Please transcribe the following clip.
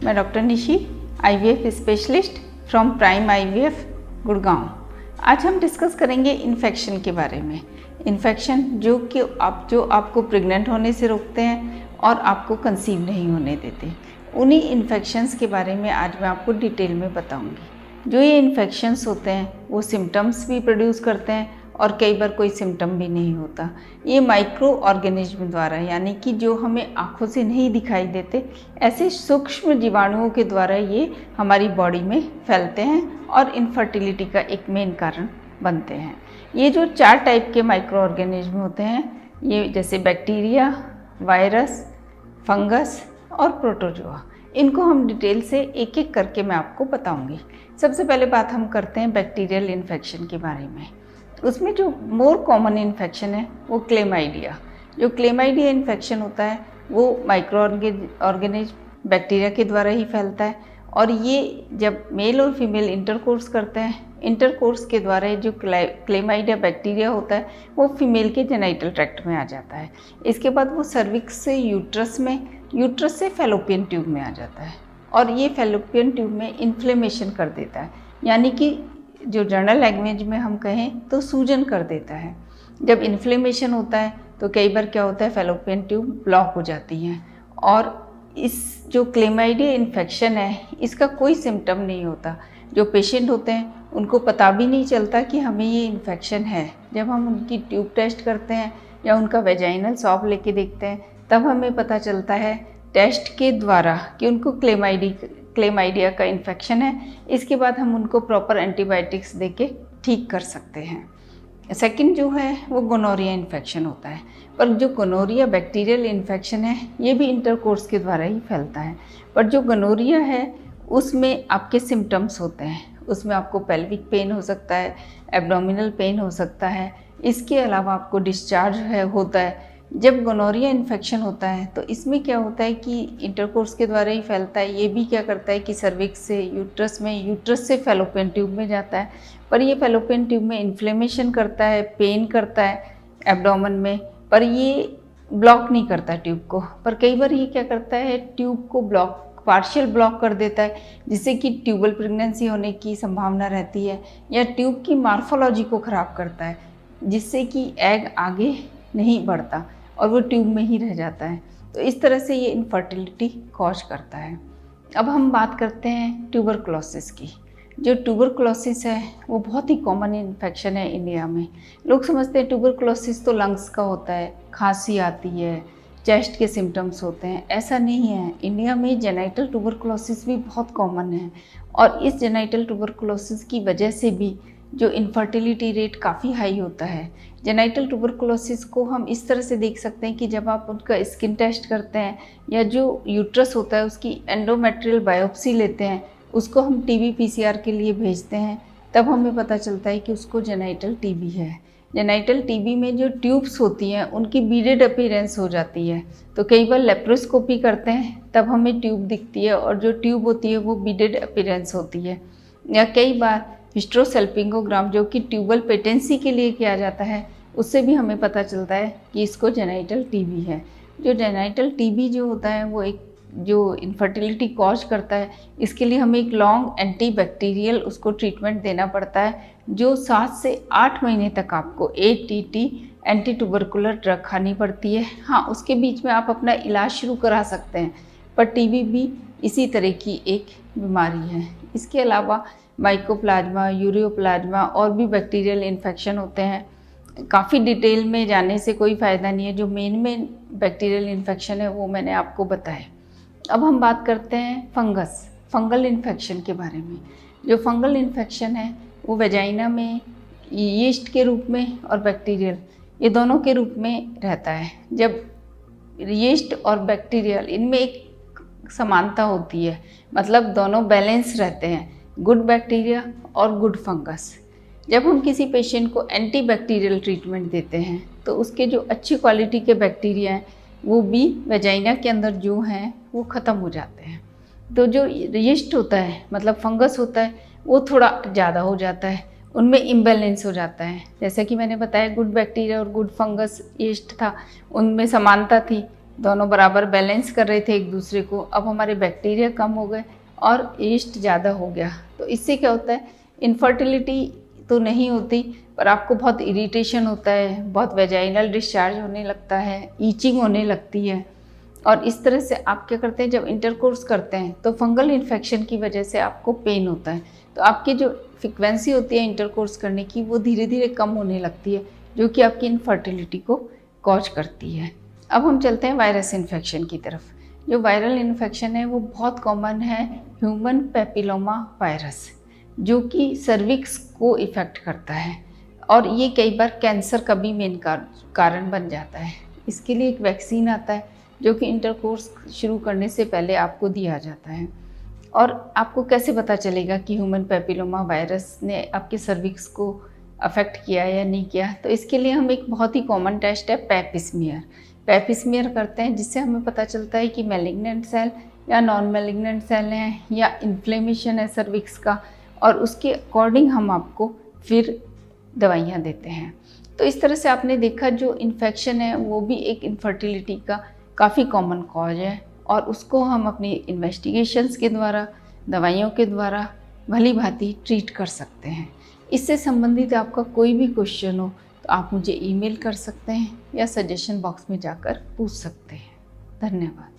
मैं doctor Nishi IVF specialist from prime IVF Gurgaon. आज हम डिस्कस करेंगे इन्फेक्शन के बारे में। इन्फेक्शन जो आपको प्रेग्नेंट होने से रोकते हैं और आपको कंसीव नहीं होने देते, उन्हीं इन्फेक्शंस के बारे में आज मैं आपको डिटेल में बताऊंगी। जो ये इन्फेक्शंस होते हैं वो सिम्टम्स भी प्रोड्यूस करते हैं और कई बार कोई सिम्टम भी नहीं होता। ये माइक्रो ऑर्गेनिज्म द्वारा, यानी कि जो हमें आँखों से नहीं दिखाई देते, ऐसे सूक्ष्म जीवाणुओं के द्वारा ये हमारी बॉडी में फैलते हैं और इनफर्टिलिटी का एक मेन कारण बनते हैं। ये जो 4 टाइप के माइक्रो ऑर्गेनिज्म होते हैं, ये जैसे बैक्टीरिया, वायरस, फंगस और प्रोटोजोआ, इनको हम डिटेल से एक एक करके मैं आपको बताऊंगी। सबसे पहले बात हम करते हैं बैक्टीरियल इन्फेक्शन के बारे में। उसमें जो मोर कॉमन इन्फेक्शन है वो क्लेमाइडिया। जो क्लेमाइडिया इन्फेक्शन होता है वो माइक्रो ऑर्गेनिज्म बैक्टीरिया के द्वारा ही फैलता है और ये जब मेल और फीमेल इंटरकोर्स करते हैं, इंटरकोर्स के द्वारा जो क्लेमाइडिया बैक्टीरिया होता है वो फीमेल के जेनाइटल ट्रैक्ट में आ जाता है। इसके बाद वो सर्विक्स से यूट्रस में, यूट्रस से फैलोपियन ट्यूब में आ जाता है और ये फैलोपियन ट्यूब में इन्फ्लेमेशन कर देता है, यानी कि जो जनरल लैंग्वेज में हम कहें तो सूजन कर देता है। जब इन्फ्लेमेशन होता है तो कई बार क्या होता है, फैलोपियन ट्यूब ब्लॉक हो जाती हैं और इस जो क्लेमाइडिया इन्फेक्शन है इसका कोई सिम्टम नहीं होता। जो पेशेंट होते हैं उनको पता भी नहीं चलता कि हमें ये इन्फेक्शन है। जब हम उनकी ट्यूब टेस्ट करते हैं या उनका वेजाइनल स्वैब लेके देखते हैं तब हमें पता चलता है टेस्ट के द्वारा कि उनको क्लेमाइडिया का इन्फेक्शन है। इसके बाद हम उनको प्रॉपर एंटीबायोटिक्स देके ठीक कर सकते हैं। सेकंड जो है वो गोनोरिया इन्फेक्शन होता है, पर जो गोनोरिया बैक्टीरियल इन्फेक्शन है ये भी इंटरकोर्स के द्वारा ही फैलता है। पर जो गोनोरिया है उसमें आपके सिम्टम्स होते हैं, उसमें आपको पेल्विक पेन हो सकता है, एब्डोमिनल पेन हो सकता है, इसके अलावा आपको डिस्चार्ज होता है। जब गोनोरिया इन्फेक्शन होता है तो इसमें क्या होता है कि इंटरकोर्स के द्वारा ही फैलता है। ये भी क्या करता है कि सर्विक्स से यूट्रस में, यूट्रस से फैलोपियन ट्यूब में जाता है, पर ये फैलोपियन ट्यूब में इन्फ्लेमेशन करता है, पेन करता है एब्डोमेन में, पर ये ब्लॉक नहीं करता ट्यूब को। पर कई बार ये क्या करता है, ट्यूब को पार्शियल ब्लॉक कर देता है, जिससे कि ट्यूबल प्रेगनेंसी होने की संभावना रहती है, या ट्यूब की मार्फोलॉजी को ख़राब करता है, जिससे कि एग आगे नहीं बढ़ता और वो ट्यूब में ही रह जाता है। तो इस तरह से ये इनफर्टिलिटी कॉज करता है। अब हम बात करते हैं ट्यूबरकुलोसिस की। जो ट्यूबरकुलोसिस है वो बहुत ही कॉमन इन्फेक्शन है इंडिया में। लोग समझते हैं ट्यूबरकुलोसिस तो लंग्स का होता है, खांसी आती है, चेस्ट के सिम्टम्स होते हैं। ऐसा नहीं है। इंडिया में जेनाइटल ट्यूबरकुलोसिस भी बहुत कॉमन है और इस जेनाइटल ट्यूबरकुलोसिस की वजह से भी जो इनफर्टिलिटी रेट काफ़ी हाई होता है। जेनाइटल ट्यूबरकुलोसिस को हम इस तरह से देख सकते हैं कि जब आप उनका स्किन टेस्ट करते हैं या जो यूट्रस होता है उसकी एंडोमेट्रियल बायोप्सी लेते हैं, उसको हम TB PCR के लिए भेजते हैं, तब हमें पता चलता है कि उसको जेनाइटल TB है। जेनाइटल TB में जो ट्यूब्स होती हैं उनकी बीडेड अपीयरेंस हो जाती है, तो कई बार लेप्रोस्कोपी करते हैं तब हमें ट्यूब दिखती है और जो ट्यूब होती है वो बीडेड अपीयरेंस होती है। या कई बार हिस्ट्रोसेल्पिंगोग्राम जो कि ट्यूबल पेटेंसी के लिए किया जाता है, उससे भी हमें पता चलता है कि इसको जेनाइटल TB है। जो जेनाइटल TB जो होता है वो एक जो इनफर्टिलिटी कॉज करता है, इसके लिए हमें एक लॉन्ग एंटीबैक्टीरियल उसको ट्रीटमेंट देना पड़ता है, जो 7 से 8 महीने तक आपको ATT एंटी ट्यूबरकुलर ड्रग खानी पड़ती है। हाँ, उसके बीच में आप अपना इलाज शुरू करा सकते हैं, पर TB भी इसी तरह की एक बीमारी है। इसके अलावा माइकोप्लाज्मा, यूरियोप्लाज्मा और भी बैक्टीरियल इन्फेक्शन होते हैं। काफ़ी डिटेल में जाने से कोई फ़ायदा नहीं है। जो मेन बैक्टीरियल इन्फेक्शन है वो मैंने आपको बताया। अब हम बात करते हैं फंगल इन्फेक्शन के बारे में। जो फंगल इन्फेक्शन है वो वेजाइना में यीस्ट के रूप में और बैक्टीरियल, ये दोनों के रूप में रहता है। जब यीस्ट और बैक्टीरियल, इनमें एक समानता होती है, मतलब दोनों बैलेंस रहते हैं, गुड बैक्टीरिया और गुड फंगस। जब हम किसी पेशेंट को एंटीबैक्टीरियल ट्रीटमेंट देते हैं तो उसके जो अच्छी क्वालिटी के बैक्टीरिया हैं वो भी वेजाइना के अंदर जो हैं वो ख़त्म हो जाते हैं। तो जो यीस्ट होता है, मतलब फंगस होता है, वो थोड़ा ज़्यादा हो जाता है, उनमें इम्बैलेंस हो जाता है। जैसा कि मैंने बताया गुड बैक्टीरिया और गुड फंगस यीस्ट था, उनमें समानता थी, दोनों बराबर बैलेंस कर रहे थे एक दूसरे को। अब हमारे बैक्टीरिया कम हो गए और ईस्ट ज़्यादा हो गया। तो इससे क्या होता है, इनफर्टिलिटी तो नहीं होती, पर आपको बहुत इरिटेशन होता है, बहुत वेजाइनल डिस्चार्ज होने लगता है, ईचिंग होने लगती है। और इस तरह से आप क्या करते हैं, जब इंटरकोर्स करते हैं तो फंगल इन्फेक्शन की वजह से आपको पेन होता है। तो आपकी जो फ्रिक्वेंसी होती है इंटरकोर्स करने की वो धीरे धीरे कम होने लगती है, जो कि आपकी इनफर्टिलिटी को कॉज करती है। अब हम चलते हैं वायरस इन्फेक्शन की तरफ। जो वायरल इन्फेक्शन है वो बहुत कॉमन है, ह्यूमन पेपिलोमा वायरस, जो कि सर्विक्स को इफ़ेक्ट करता है और ये कई बार कैंसर का भी मेन कारण बन जाता है। इसके लिए एक वैक्सीन आता है जो कि इंटरकोर्स शुरू करने से पहले आपको दिया जाता है। और आपको कैसे पता चलेगा कि ह्यूमन पेपिलोमा वायरस ने आपके सर्विक्स को अफेक्ट किया या नहीं किया? तो इसके लिए हम एक बहुत ही कॉमन टेस्ट है पैप स्मीयर। पैप स्मीयर करते हैं, जिससे हमें पता चलता है कि मैलिग्नेंट सेल या नॉन मैलिग्नेंट सेल हैं या इन्फ्लेमेशन है सर्विक्स का, और उसके अकॉर्डिंग हम आपको फिर दवाइयाँ देते हैं। तो इस तरह से आपने देखा जो इन्फेक्शन है वो भी एक इनफर्टिलिटी का काफ़ी कॉमन कॉज है, और उसको हम अपनी इन्वेस्टिगेशंस के द्वारा, दवाइयों के द्वारा भली भांति ट्रीट कर सकते हैं। इससे संबंधित आपका कोई भी क्वेश्चन हो तो आप मुझे ईमेल कर सकते हैं या सजेशन बॉक्स में जाकर पूछ सकते हैं। धन्यवाद।